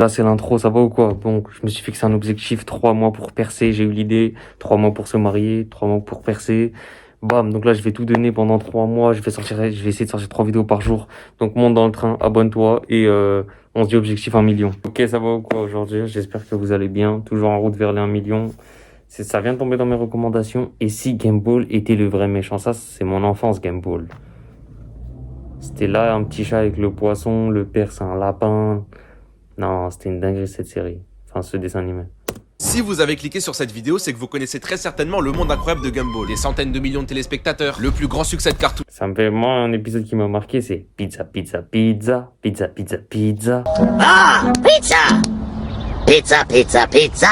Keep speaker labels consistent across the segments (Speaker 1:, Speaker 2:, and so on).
Speaker 1: Là, c'est l'intro, ça va ou quoi? Bon, je me suis fixé un objectif, 3 mois pour percer, j'ai eu l'idée, 3 mois pour se marier, 3 mois pour percer. Bam, donc là, je vais tout donner pendant 3 mois, je vais essayer de sortir 3 vidéos par jour. Donc, monte dans le train, abonne-toi et on se dit objectif 1 million. Ok, ça va ou quoi aujourd'hui? J'espère que vous allez bien, toujours en route vers les 1 million. Ça vient de tomber dans mes recommandations. Et si Gumball était le vrai méchant? Ça, c'est mon enfance, Gumball. C'était là, un petit chat avec le poisson, le père, c'est un lapin. Non, c'était une dinguerie cette série. Enfin, ce dessin animé.
Speaker 2: Si vous avez cliqué sur cette vidéo, c'est que vous connaissez très certainement le monde incroyable de Gumball. Des centaines de millions de téléspectateurs, le plus grand succès de cartoon.
Speaker 1: Ça me fait, moi, un épisode qui m'a marqué, c'est pizza, pizza, pizza, pizza, pizza, pizza.
Speaker 3: Ah, pizza! Pizza, pizza, pizza!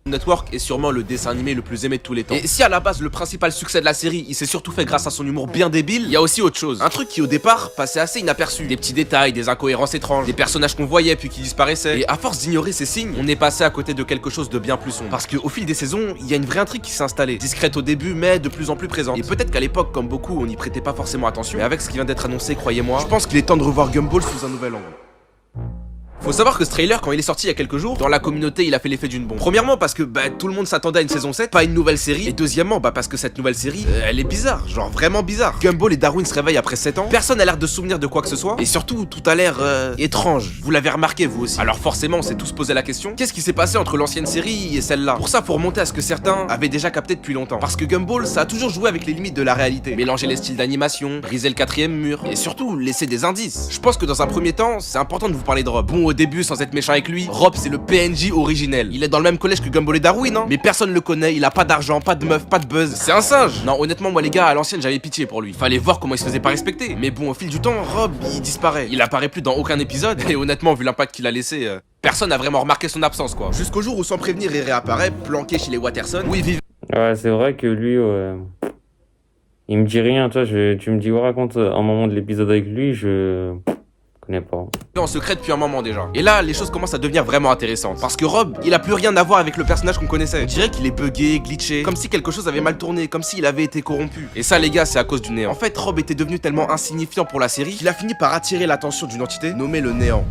Speaker 2: Network est sûrement le dessin animé le plus aimé de tous les temps. Et si à la base le principal succès de la série il s'est surtout fait grâce à son humour bien débile, il y a aussi autre chose. Un truc qui au départ passait assez inaperçu. Des petits détails, des incohérences étranges, des personnages qu'on voyait puis qui disparaissaient. Et à force d'ignorer ces signes, on est passé à côté de quelque chose de bien plus sombre. Parce qu'au fil des saisons, il y a une vraie intrigue qui s'est installée. Discrète au début mais de plus en plus présente. Et peut-être qu'à l'époque, comme beaucoup, on n'y prêtait pas forcément attention. Mais avec ce qui vient d'être annoncé, croyez-moi, je pense qu'il est temps de revoir Gumball sous un nouvel angle. Faut savoir que ce trailer, quand il est sorti il y a quelques jours, dans la communauté, il a fait l'effet d'une bombe. Premièrement, parce que tout le monde s'attendait à une saison 7, pas une nouvelle série. Et deuxièmement, parce que cette nouvelle série, elle est bizarre, genre vraiment bizarre. Gumball et Darwin se réveillent après 7 ans, personne n'a l'air de se souvenir de quoi que ce soit, et surtout, tout a l'air étrange. Vous l'avez remarqué, vous aussi. Alors forcément, on s'est tous posé la question, qu'est-ce qui s'est passé entre l'ancienne série et celle-là? Pour ça, faut remonter à ce que certains avaient déjà capté depuis longtemps. Parce que Gumball, ça a toujours joué avec les limites de la réalité. Mélanger les styles d'animation, briser le quatrième mur, et surtout, laisser des indices. Je pense que dans un premier temps, c'est important de vous parler de Rob. Bon, au début, sans être méchant avec lui, Rob c'est le PNJ originel. Il est dans le même collège que Gumball et Darwin, hein. Mais personne le connaît, il a pas d'argent, pas de meuf, pas de buzz. C'est un singe. Non, honnêtement, moi les gars, à l'ancienne, j'avais pitié pour lui. Fallait voir comment il se faisait pas respecter. Mais bon, au fil du temps, Rob, il disparaît. Il apparaît plus dans aucun épisode. Et honnêtement, vu l'impact qu'il a laissé, personne n'a vraiment remarqué son absence, quoi. Jusqu'au jour où, sans prévenir, il réapparaît, planqué chez les Watterson, où il vivait.
Speaker 1: Ouais, c'est vrai que lui, il me dit rien, tu me dis, raconte un moment de l'épisode avec lui, je connais pas.
Speaker 2: En secret depuis un moment déjà. Et là, les choses commencent à devenir vraiment intéressantes. Parce que Rob, il a plus rien à voir avec le personnage qu'on connaissait. On dirait qu'il est buggé, glitché, comme si quelque chose avait mal tourné, comme s'il avait été corrompu. Et ça, les gars, c'est à cause du néant. En fait, Rob était devenu tellement insignifiant pour la série qu'il a fini par attirer l'attention d'une entité nommée le néant.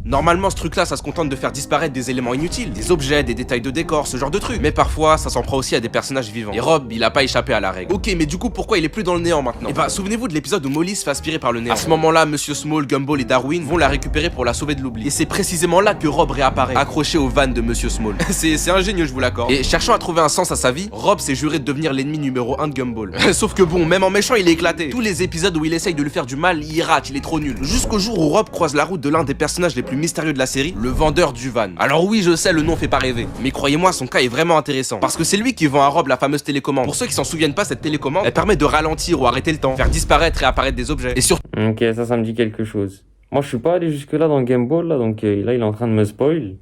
Speaker 2: Normalement, ce truc-là, ça se contente de faire disparaître des éléments inutiles, des objets, des détails de décor, ce genre de trucs. Mais parfois, ça s'en prend aussi à des personnages vivants. Et Rob, il a pas échappé à la règle. Ok, mais du coup, pourquoi il est plus dans le néant maintenant? Et souvenez-vous de l'épisode où Molly se fait aspirer par le néant. À ce moment-là, Monsieur Small, Gumball et Darwin vont la récupérer pour la sauver de l'oubli. Et c'est précisément là que Rob réapparaît, accroché aux vannes de Monsieur Small. c'est ingénieux, je vous l'accorde. Et cherchant à trouver un sens à sa vie, Rob s'est juré de devenir l'ennemi numéro 1 de Gumball. Sauf que bon, même en méchant, il est éclaté. Tous les épisodes où il essaye de lui faire du mal, il rate, il est trop nul. Jusqu'au jour où Rob croise la route de l'un des personnages les plus mystérieux de la série, le vendeur du van. Alors oui, je sais, le nom fait pas rêver, mais croyez-moi, son cas est vraiment intéressant, parce que c'est lui qui vend à Rob la fameuse télécommande. Pour ceux qui s'en souviennent pas, cette télécommande, elle permet de ralentir ou arrêter le temps, faire disparaître et apparaître des objets, et surtout...
Speaker 1: Ok, ça me dit quelque chose. Moi, je suis pas allé jusque-là dans Gumball, là, donc là, il est en train de me spoil.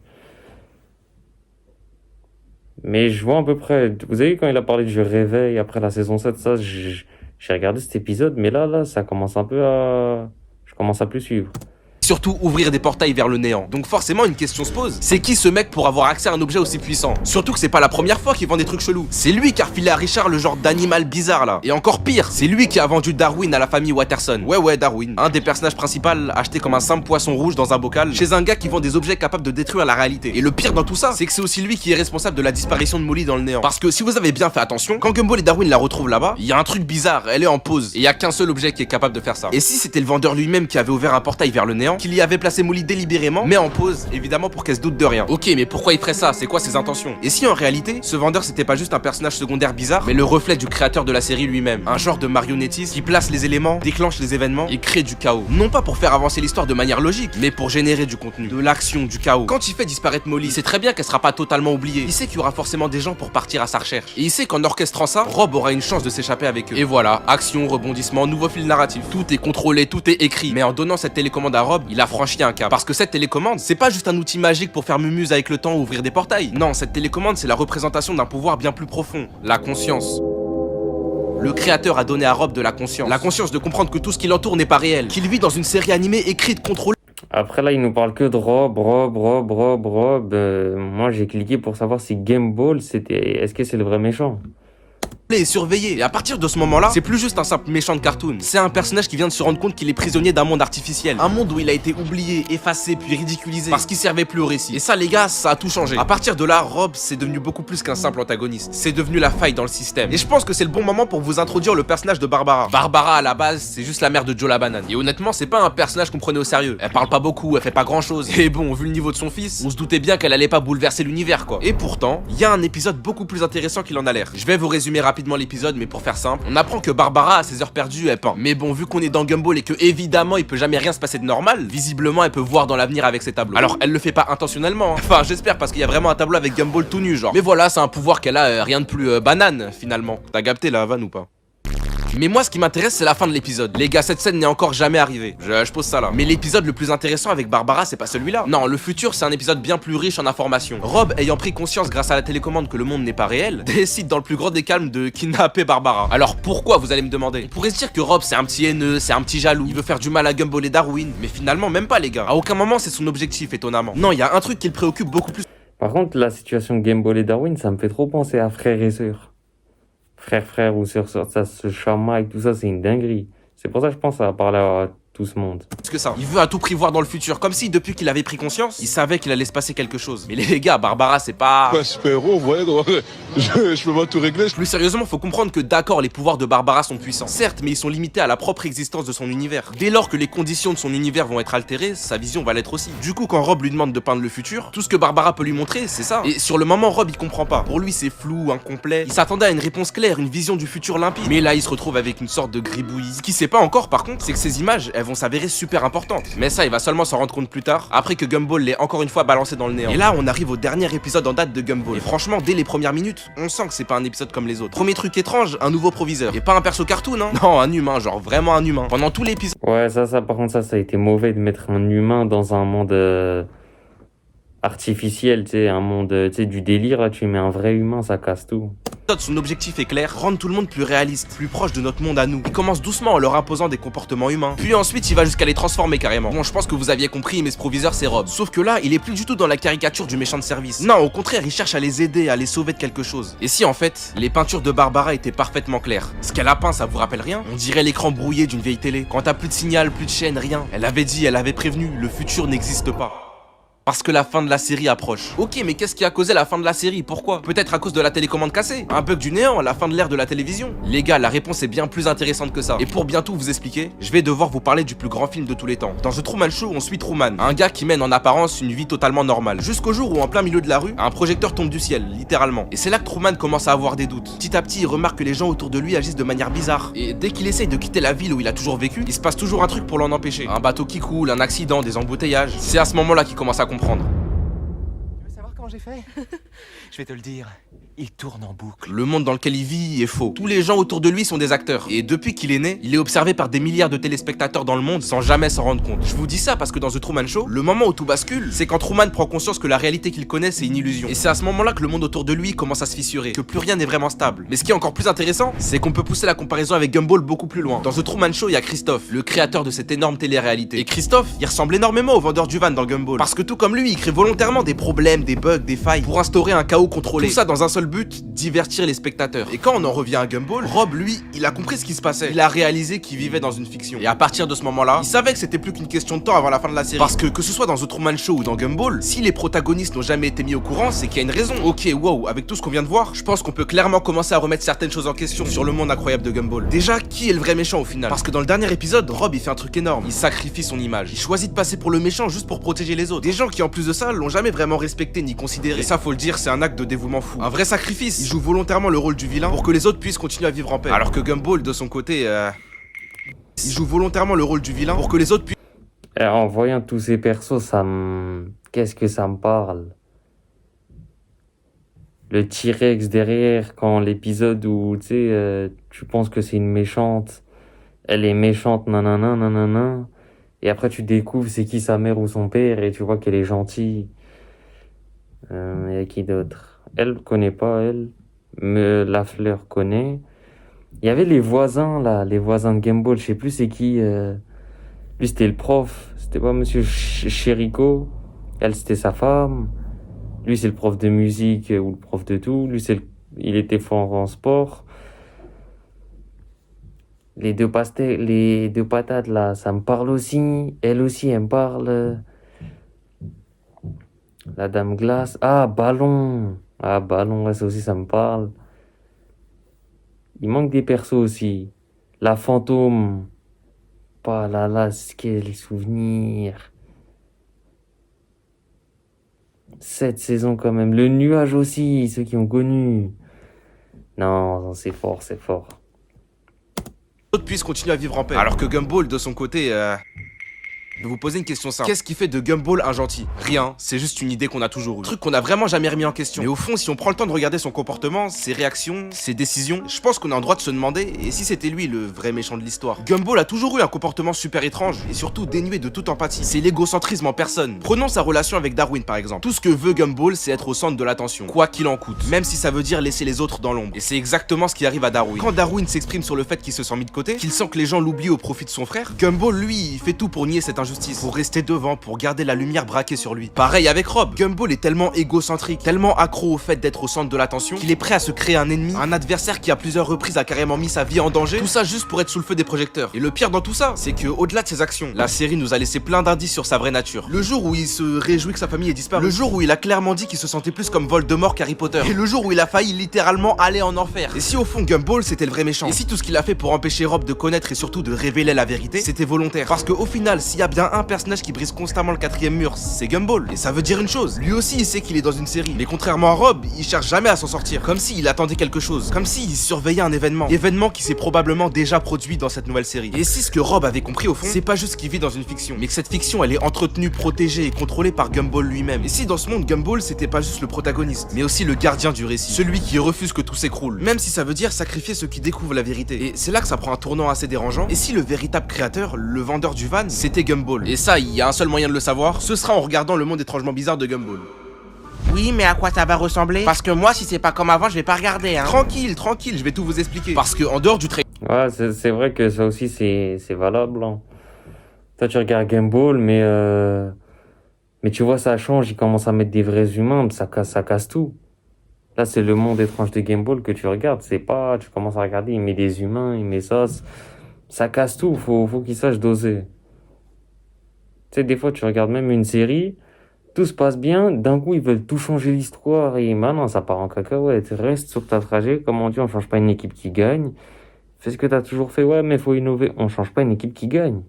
Speaker 1: Mais je vois à peu près... Vous avez vu quand il a parlé du réveil après la saison 7, ça, j'ai regardé cet épisode, mais là, ça commence un peu à... Je commence à plus suivre.
Speaker 2: Surtout ouvrir des portails vers le néant. Donc forcément une question se pose, c'est qui ce mec pour avoir accès à un objet aussi puissant? Surtout que c'est pas la première fois qu'il vend des trucs chelous. C'est lui qui a refilé à Richard le genre d'animal bizarre là. Et encore pire, c'est lui qui a vendu Darwin à la famille Watterson. Ouais, Darwin, un des personnages principaux acheté comme un simple poisson rouge dans un bocal chez un gars qui vend des objets capables de détruire la réalité. Et le pire dans tout ça, c'est que c'est aussi lui qui est responsable de la disparition de Molly dans le néant. Parce que si vous avez bien fait attention, quand Gumball et Darwin la retrouvent là-bas, il y a un truc bizarre, elle est en pause. Et il y a qu'un seul objet qui est capable de faire ça. Et si c'était le vendeur lui-même qui avait ouvert un portail vers le néant, qu'il y avait placé Molly délibérément, mais en pause, évidemment pour qu'elle se doute de rien. Ok, mais pourquoi il ferait ça? C'est quoi ses intentions? Et si en réalité, ce vendeur c'était pas juste un personnage secondaire bizarre, mais le reflet du créateur de la série lui-même, un genre de marionnettiste qui place les éléments, déclenche les événements et crée du chaos. Non pas pour faire avancer l'histoire de manière logique, mais pour générer du contenu, de l'action, du chaos. Quand il fait disparaître Molly, il sait très bien qu'elle sera pas totalement oubliée. Il sait qu'il y aura forcément des gens pour partir à sa recherche. Et il sait qu'en orchestrant ça, Rob aura une chance de s'échapper avec eux. Et voilà, action, rebondissement, nouveau fil narratif. Tout est contrôlé, tout est écrit. Mais en donnant cette télécommande à Rob, il a franchi un cap. Parce que cette télécommande, c'est pas juste un outil magique pour faire mumuse avec le temps ou ouvrir des portails. Non, cette télécommande, c'est la représentation d'un pouvoir bien plus profond, la conscience. Le créateur a donné à Rob de la conscience de comprendre que tout ce qui l'entoure n'est pas réel, qu'il vit dans une série animée écrite, contrôlée.
Speaker 1: Après, là, il nous parle que de Rob. Moi, j'ai cliqué pour savoir si Gumball, c'était... Est-ce que c'est le vrai méchant?
Speaker 2: est surveillé. Et à partir de ce moment-là, c'est plus juste un simple méchant de cartoon. C'est un personnage qui vient de se rendre compte qu'il est prisonnier d'un monde artificiel. Un monde où il a été oublié, effacé, puis ridiculisé parce qu'il servait plus au récit. Et ça, les gars, ça a tout changé. À partir de là, Rob, c'est devenu beaucoup plus qu'un simple antagoniste. C'est devenu la faille dans le système. Et je pense que c'est le bon moment pour vous introduire le personnage de Barbara. Barbara, à la base, c'est juste la mère de Joe la banane. Et honnêtement, c'est pas un personnage qu'on prenait au sérieux. Elle parle pas beaucoup, elle fait pas grand chose. Et bon, vu le niveau de son fils, on se doutait bien qu'elle allait pas bouleverser l'univers, quoi. Et pourtant, il y a un épisode beaucoup plus intéressant qu'il en a l'air. Je vais vous résumer rapidement l'épisode, mais pour faire simple, on apprend que Barbara, à ses heures perdues, elle peint. Mais bon, vu qu'on est dans Gumball et que évidemment il peut jamais rien se passer de normal, visiblement elle peut voir dans l'avenir avec ses tableaux. Alors elle le fait pas intentionnellement, hein. Enfin j'espère parce qu'il y a vraiment un tableau avec Gumball tout nu genre. Mais voilà, c'est un pouvoir qu'elle a, rien de plus banane finalement. T'as capté la vanne ou pas? Mais moi ce qui m'intéresse c'est la fin de l'épisode. Les gars, cette scène n'est encore jamais arrivée. Je pose ça là. Mais l'épisode le plus intéressant avec Barbara c'est pas celui-là. Non, le futur c'est un épisode bien plus riche en informations. Rob, ayant pris conscience grâce à la télécommande que le monde n'est pas réel, décide dans le plus grand des calmes de kidnapper Barbara. Alors pourquoi, vous allez me demander? On pourrait se dire que Rob c'est un petit haineux, c'est un petit jaloux, il veut faire du mal à Gumball et Darwin. Mais finalement même pas les gars. À aucun moment c'est son objectif étonnamment. Non, il y a un truc qui le préoccupe beaucoup plus.
Speaker 1: Par contre, la situation de Gumball et Darwin, ça me fait trop penser à frère et sœur. Frère ou sœur, ça se chamaille, tout ça, c'est une dinguerie. C'est pour ça que je pense que ça va parler à tout ce monde.
Speaker 2: Parce que ça, il veut à tout prix voir dans le futur, comme si depuis qu'il avait pris conscience, il savait qu'il allait se passer quelque chose. Mais les gars, Barbara c'est pas...
Speaker 4: Pas super-héros, vous voyez, donc, je peux pas tout régler.
Speaker 2: Plus sérieusement, faut comprendre que d'accord, les pouvoirs de Barbara sont puissants. Certes, mais ils sont limités à la propre existence de son univers. Dès lors que les conditions de son univers vont être altérées, sa vision va l'être aussi. Du coup, quand Rob lui demande de peindre le futur, tout ce que Barbara peut lui montrer, c'est ça. Et sur le moment, Rob il comprend pas. Pour lui, c'est flou, incomplet. Il s'attendait à une réponse claire, une vision du futur limpide. Mais là, il se retrouve avec une sorte de gribouillis. Ce qu'il sait pas encore, par contre, c'est que ces images, elles vont s'avérer super importantes. Mais ça, il va seulement s'en rendre compte plus tard, après que Gumball l'ait encore une fois balancé dans le néant. Et là, on arrive au dernier épisode en date de Gumball. Et franchement, dès les premières minutes, on sent que c'est pas un épisode comme les autres. Premier truc étrange, un nouveau proviseur. Et pas un perso cartoon, hein. Non, un humain, genre vraiment un humain. Pendant tout l'épisode.
Speaker 1: Ouais, par contre, ça a été mauvais de mettre un humain dans un monde artificiel, tu sais, un monde, tu sais, du délire, là, tu mets un vrai humain, ça casse tout.
Speaker 2: Son objectif est clair, rendre tout le monde plus réaliste, plus proche de notre monde à nous. Il commence doucement en leur imposant des comportements humains. Puis ensuite, il va jusqu'à les transformer carrément. Bon, je pense que vous aviez compris, mais ce proviseur, c'est Rob. Sauf que là, il est plus du tout dans la caricature du méchant de service. Non, au contraire, il cherche à les aider, à les sauver de quelque chose. Et si en fait, les peintures de Barbara étaient parfaitement claires. Ce qu'elle a peint, ça vous rappelle rien? On dirait l'écran brouillé d'une vieille télé. Quand t'as plus de signal, plus de chaîne, rien. Elle avait dit, elle avait prévenu, le futur n'existe pas. Parce que la fin de la série approche. Ok, mais qu'est-ce qui a causé la fin de la série? Pourquoi? Peut-être à cause de la télécommande cassée? Un bug du néant? La fin de l'ère de la télévision? Les gars, la réponse est bien plus intéressante que ça. Et pour bien tout vous expliquer, je vais devoir vous parler du plus grand film de tous les temps. Dans The Truman Show, on suit Truman, un gars qui mène en apparence une vie totalement normale. Jusqu'au jour où, en plein milieu de la rue, un projecteur tombe du ciel, littéralement. Et c'est là que Truman commence à avoir des doutes. Petit à petit, il remarque que les gens autour de lui agissent de manière bizarre. Et dès qu'il essaye de quitter la ville où il a toujours vécu, il se passe toujours un truc pour l'en empêcher. Un bateau qui coule, un accident, des embouteillages. C'est à ce moment-là qu'il commence à comprendre.
Speaker 5: J'ai fait? Je vais te le dire, il tourne en boucle.
Speaker 2: Le monde dans lequel il vit est faux. Tous les gens autour de lui sont des acteurs. Et depuis qu'il est né, il est observé par des milliards de téléspectateurs dans le monde sans jamais s'en rendre compte. Je vous dis ça parce que dans The Truman Show, le moment où tout bascule, c'est quand Truman prend conscience que la réalité qu'il connaît c'est une illusion. Et c'est à ce moment-là que le monde autour de lui commence à se fissurer, que plus rien n'est vraiment stable. Mais ce qui est encore plus intéressant, c'est qu'on peut pousser la comparaison avec Gumball beaucoup plus loin. Dans The Truman Show, il y a Christophe, le créateur de cette énorme télé-réalité. Et Christophe, il ressemble énormément au vendeur du van dans Gumball. Parce que tout comme lui, il crée volontairement des problèmes, des bugs, des failles pour instaurer un chaos contrôlé. Tout ça dans un seul but, divertir les spectateurs. Et quand on en revient à Gumball, Rob, lui, il a compris ce qui se passait. Il a réalisé qu'il vivait dans une fiction. Et à partir de ce moment-là, il savait que c'était plus qu'une question de temps avant la fin de la série. Parce que ce soit dans The Truman Show ou dans Gumball, si les protagonistes n'ont jamais été mis au courant, c'est qu'il y a une raison. Ok, wow, avec tout ce qu'on vient de voir, je pense qu'on peut clairement commencer à remettre certaines choses en question sur le monde incroyable de Gumball. Déjà, qui est le vrai méchant au final? Parce que dans le dernier épisode, Rob, il fait un truc énorme. Il sacrifie son image. Il choisit de passer pour le méchant juste pour protéger les autres. Des gens qui, en plus de ça, l'ont jamais vraiment respecté ni considéré. Et ça, faut le dire, c'est un acte de dévouement fou. Un vrai sacrifice. Il joue volontairement le rôle du vilain pour que les autres puissent continuer à vivre en paix. Alors que Gumball, de son côté, il joue volontairement le rôle du vilain pour que les autres puissent...
Speaker 1: Et en voyant tous ces persos, qu'est-ce que ça me parle? Le T-Rex derrière, quand l'épisode où, tu sais, tu penses que c'est une méchante, elle est méchante, nanana, nanana, et après tu découvres c'est qui sa mère ou son père, et tu vois qu'elle est gentille. Il y a qui d'autre? Elle connaît pas, elle. Mais la fleur connaît. Il y avait les voisins, là, les voisins de Gumball, je sais plus c'est qui. Lui, c'était le prof, c'était pas Monsieur Chérico. Elle, c'était sa femme. Lui, c'est le prof de musique ou le prof de tout. Lui, il était fort en sport. Les deux patates, là, ça me parle aussi. Elle aussi, elle me parle. La Dame Glace. Ah, Ballon. Ah, Ballon, ouais, ça aussi, ça me parle. Il manque des persos aussi. La Fantôme. Pas là, quels souvenirs. 7 saisons quand même. Le Nuage aussi, ceux qui ont connu. Non, c'est fort, c'est fort.
Speaker 2: D'autres puissent continuer à vivre en paix. Alors que Gumball, de son côté, je vais vous poser une question simple. Qu'est-ce qui fait de Gumball un gentil? Rien, c'est juste une idée qu'on a toujours eue. Truc qu'on a vraiment jamais remis en question. Mais au fond, si on prend le temps de regarder son comportement, ses réactions, ses décisions, je pense qu'on a le droit de se demander, et si c'était lui le vrai méchant de l'histoire? Gumball a toujours eu un comportement super étrange, et surtout dénué de toute empathie. C'est l'égocentrisme en personne. Prenons sa relation avec Darwin par exemple. Tout ce que veut Gumball, c'est être au centre de l'attention, quoi qu'il en coûte. Même si ça veut dire laisser les autres dans l'ombre. Et c'est exactement ce qui arrive à Darwin. Quand Darwin s'exprime sur le fait qu'il se sent mis de côté, qu'il sent que les gens l'oublient au profit de son frère, Gumball, lui, il fait tout pour nier cette injustice, pour rester devant, pour garder la lumière braquée sur lui. Pareil avec Rob. Gumball est tellement égocentrique, tellement accro au fait d'être au centre de l'attention, qu'il est prêt à se créer un ennemi, un adversaire qui à plusieurs reprises a carrément mis sa vie en danger, tout ça juste pour être sous le feu des projecteurs. Et le pire dans tout ça, c'est que au-delà de ses actions, la série nous a laissé plein d'indices sur sa vraie nature. Le jour où il se réjouit que sa famille ait disparu, le jour où il a clairement dit qu'il se sentait plus comme Voldemort qu'Harry Potter, et le jour où il a failli littéralement aller en enfer. Et si au fond Gumball c'était le vrai méchant, et si tout ce qu'il a fait pour empêcher Rob de connaître et surtout de révéler la vérité, c'était volontaire. Parce qu'au final, s'il y a bien un personnage qui brise constamment le quatrième mur, c'est Gumball. Et ça veut dire une chose, lui aussi il sait qu'il est dans une série, mais contrairement à Rob, il cherche jamais à s'en sortir, comme s'il attendait quelque chose, comme s'il surveillait un événement qui s'est probablement déjà produit dans cette nouvelle série. Et si ce que Rob avait compris au fond, c'est pas juste qu'il vit dans une fiction, mais que cette fiction elle est entretenue, protégée et contrôlée par Gumball lui-même. Et si dans ce monde Gumball c'était pas juste le protagoniste, mais aussi le gardien du récit, celui qui refuse que tout s'écroule, même si ça veut dire sacrifier ceux qui découvrent la vérité. Et c'est là que ça prend un tournant assez dérangeant. Et si le véritable créateur, le vendeur du van, c'était Gumball? Et ça, il y a un seul moyen de le savoir, ce sera en regardant le monde étrangement bizarre de Gumball.
Speaker 6: Oui, mais à quoi ça va ressembler? Parce que moi, si c'est pas comme avant, je vais pas regarder, hein.
Speaker 2: Tranquille, je vais tout vous expliquer. Parce que en dehors du trailer,
Speaker 1: Ouais, c'est vrai que ça aussi, c'est valable, hein. Toi, tu regardes Gumball, mais tu vois, ça change. Ils commencent à mettre des vrais humains, ça casse tout. Là, c'est le monde étrange de Gumball que tu regardes. C'est pas, tu commences à regarder, il met des humains, il met ça casse tout. Faut qu'ils sachent doser. Tu sais, des fois, tu regardes même une série, tout se passe bien, d'un coup, ils veulent tout changer l'histoire et maintenant, ça part en cacahuète. Reste sur ta trajet, comme on dit, on change pas une équipe qui gagne. Fais ce que t'as toujours fait, ouais, mais faut innover. On change pas une équipe qui gagne.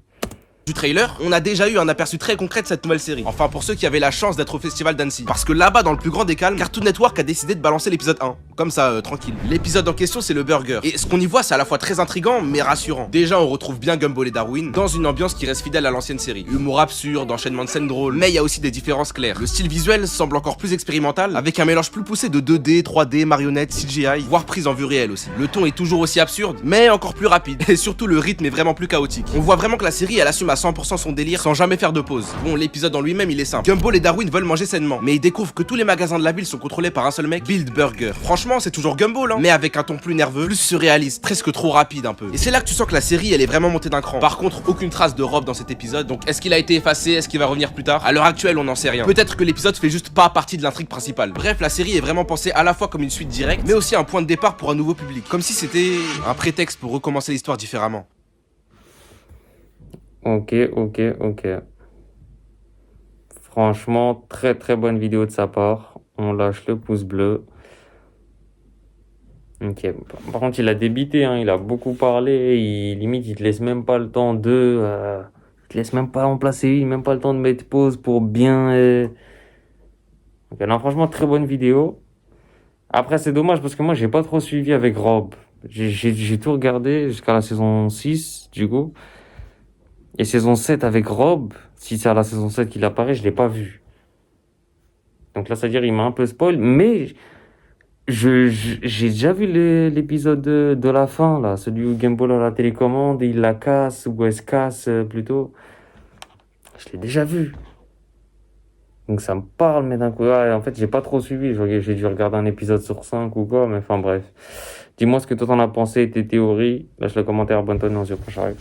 Speaker 2: du trailer, on a déjà eu un aperçu très concret de cette nouvelle série. Enfin pour ceux qui avaient la chance d'être au festival d'Annecy. Parce que là-bas dans le plus grand des calmes, Cartoon Network a décidé de balancer l'épisode 1. Comme ça, tranquille. L'épisode en question c'est le burger. Et ce qu'on y voit c'est à la fois très intriguant mais rassurant. Déjà on retrouve bien Gumball et Darwin dans une ambiance qui reste fidèle à l'ancienne série. Humour absurde, enchaînement de scènes drôles, mais il y a aussi des différences claires. Le style visuel semble encore plus expérimental, avec un mélange plus poussé de 2D, 3D, marionnettes, CGI, voire prise en vue réelle aussi. Le ton est toujours aussi absurde, mais encore plus rapide. Et surtout le rythme est vraiment plus chaotique. On voit vraiment que la série elle assume à 100% son délire sans jamais faire de pause. Bon, l'épisode en lui-même il est simple. Gumball et Darwin veulent manger sainement, mais ils découvrent que tous les magasins de la ville sont contrôlés par un seul mec, Build Burger. Franchement c'est toujours Gumball hein, mais avec un ton plus nerveux, plus surréaliste, presque trop rapide un peu. Et c'est là que tu sens que la série elle est vraiment montée d'un cran. Par contre aucune trace de Rob dans cet épisode, donc est-ce qu'il a été effacé, est-ce qu'il va revenir plus tard? À l'heure actuelle on n'en sait rien. Peut-être que l'épisode fait juste pas partie de l'intrigue principale. Bref, la série est vraiment pensée à la fois comme une suite directe, mais aussi un point de départ pour un nouveau public. Comme si c'était un prétexte pour recommencer l'histoire différemment.
Speaker 1: Ok. Franchement, très très bonne vidéo de sa part. On lâche le pouce bleu. Ok. Par contre, il a débité, hein. Il a beaucoup parlé. Limite, il te laisse même pas le temps il te laisse même pas en placer, même pas le temps de mettre pause pour bien. Ok, non, franchement, très bonne vidéo. Après, c'est dommage parce que moi, j'ai pas trop suivi avec Rob. J'ai tout regardé jusqu'à la saison 6, du coup. Et saison 7 avec Rob, si c'est à la saison 7 qu'il apparaît, je l'ai pas vu. Donc là, c'est-à-dire, il m'a un peu spoil, mais j'ai déjà vu l'épisode de la fin, là, celui où Gumball a la télécommande et il la casse, ou elle se casse plutôt. Je l'ai déjà vu. Donc ça me parle, mais d'un coup, ouais, en fait, j'ai pas trop suivi. J'ai dû regarder un épisode sur 5 ou quoi, mais enfin bref. Dis-moi ce que toi t'en as pensé, tes théories. Lâche le commentaire, abonne-toi, on se dit au prochain live.